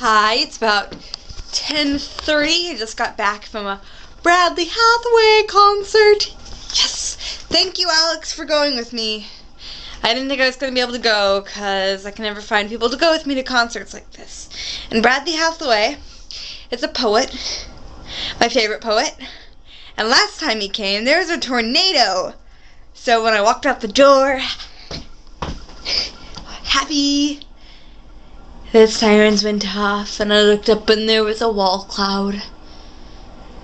Hi, it's about 10:30. I just got back from a Bradley Hathaway concert. Yes! Thank you, Alex, for going with me. I didn't think I was going to be able to go because I can never find people to go with me to concerts like this. And Bradley Hathaway is a poet, my favorite poet. And last time he came, there was a tornado. So when I walked out the door, happy, the sirens went off, and I looked up and there was a wall cloud.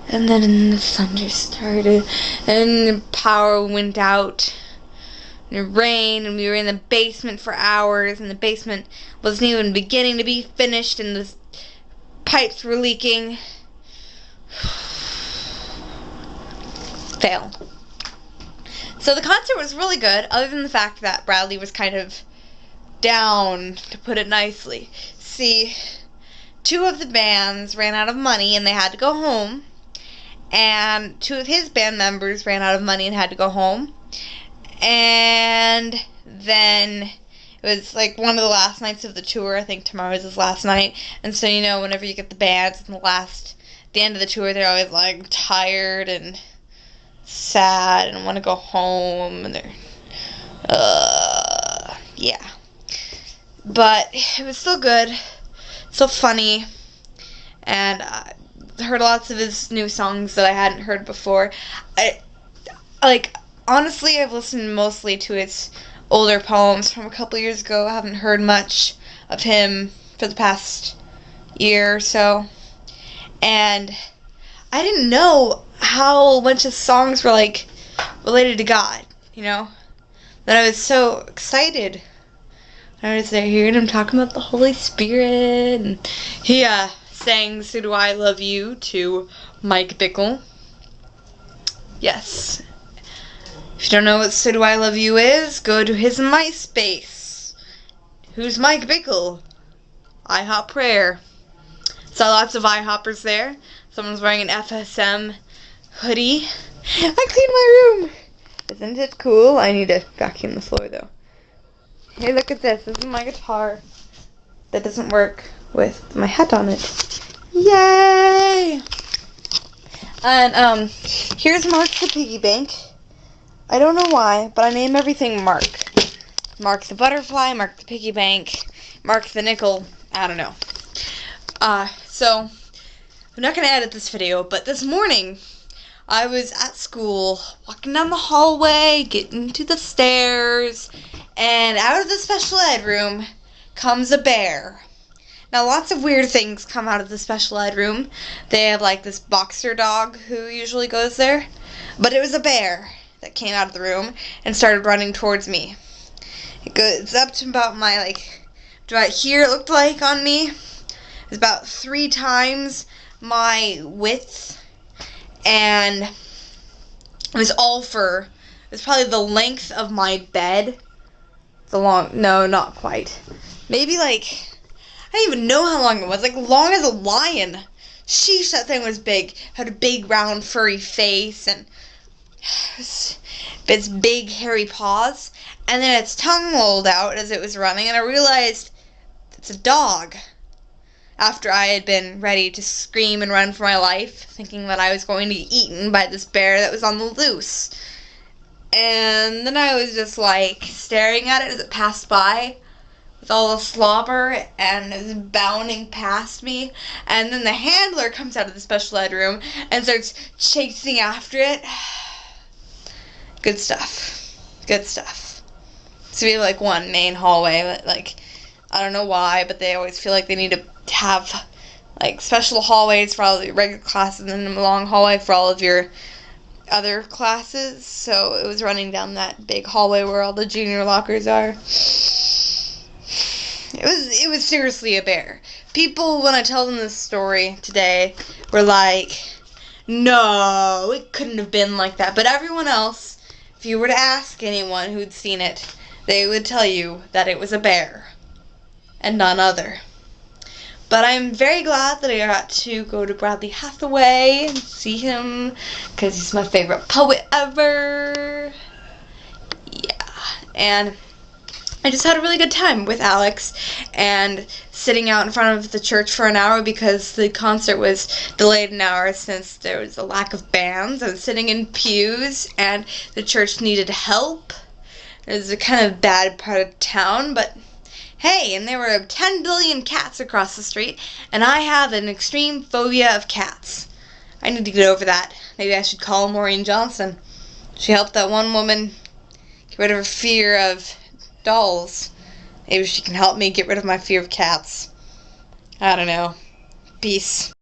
And then the thunder started, and the power went out. And it rained, and we were in the basement for hours, and the basement wasn't even beginning to be finished, and the pipes were leaking. Fail. So the concert was really good, other than the fact that Bradley was kind of down, to put it nicely. See, two of the bands ran out of money and they had to go home, and two of his band members ran out of money and had to go home, and then it was like one of the last nights of the tour. I think tomorrow is his last night, and so you know, whenever you get the bands at the end of the tour, they're always like tired and sad and want to go home, and they're yeah. But it was still good, still funny, and I heard lots of his new songs that I hadn't heard before. Honestly, I've listened mostly to his older poems from a couple years ago. I haven't heard much of him for the past year or so, and I didn't know how much his songs were like related to God, you know, that I was so excited. I was there hearing him talking about the Holy Spirit, and he sang "So Do I Love You" to Mike Bickle. Yes. If you don't know what "So Do I Love You" is, go to his MySpace. Who's Mike Bickle? IHOP prayer. Saw lots of IHOppers there. Someone's wearing an FSM hoodie. I cleaned my room! Isn't it cool? I need to vacuum the floor though. Hey, look at this. This is my guitar that doesn't work with my hat on it. Yay! And here's Mark the piggy bank. I don't know why, but I name everything Mark. Mark the butterfly, Mark the piggy bank, Mark the nickel. I don't know. So I'm not gonna edit this video, but this morning I was at school, walking down the hallway, getting to the stairs, and out of the special ed room comes a bear. Now, lots of weird things come out of the special ed room. They have like this boxer dog who usually goes there, but it was a bear that came out of the room and started running towards me. It goes up to about my right here, it looked like on me. It was about 3 times my width, and it was all fur. It was probably the length of my bed. No, not quite. Maybe I don't even know how long it was. Long as a lion. Sheesh, that thing was big. Had a big, round, furry face, and its big, hairy paws. And then its tongue rolled out as it was running, and I realized it's a dog. After I had been ready to scream and run for my life, thinking that I was going to get eaten by this bear that was on the loose. And then I was just staring at it as it passed by with all the slobber, and it was bounding past me. And then the handler comes out of the special ed room and starts chasing after it. Good stuff. Good stuff. So we have one main hallway, but I don't know why, but they always feel like they need to have special hallways for all of your regular classes and then a long hallway for all of your other classes. So it was running down that big hallway where all the junior lockers are. It was seriously a bear. People, when I tell them this story today, were like, no, it couldn't have been like that. But everyone else, if you were to ask anyone who'd seen it, they would tell you that it was a bear and none other. But I'm very glad that I got to go to Bradley Hathaway and see him, because he's my favorite poet ever. Yeah, and I just had a really good time with Alex, and sitting out in front of the church for an hour because the concert was delayed an hour since there was a lack of bands. I was sitting in pews, and the church needed help. It was a kind of bad part of town, but hey, and there were 10 billion cats across the street, and I have an extreme phobia of cats. I need to get over that. Maybe I should call Maureen Johnson. She helped that one woman get rid of her fear of dolls. Maybe she can help me get rid of my fear of cats. I don't know. Peace.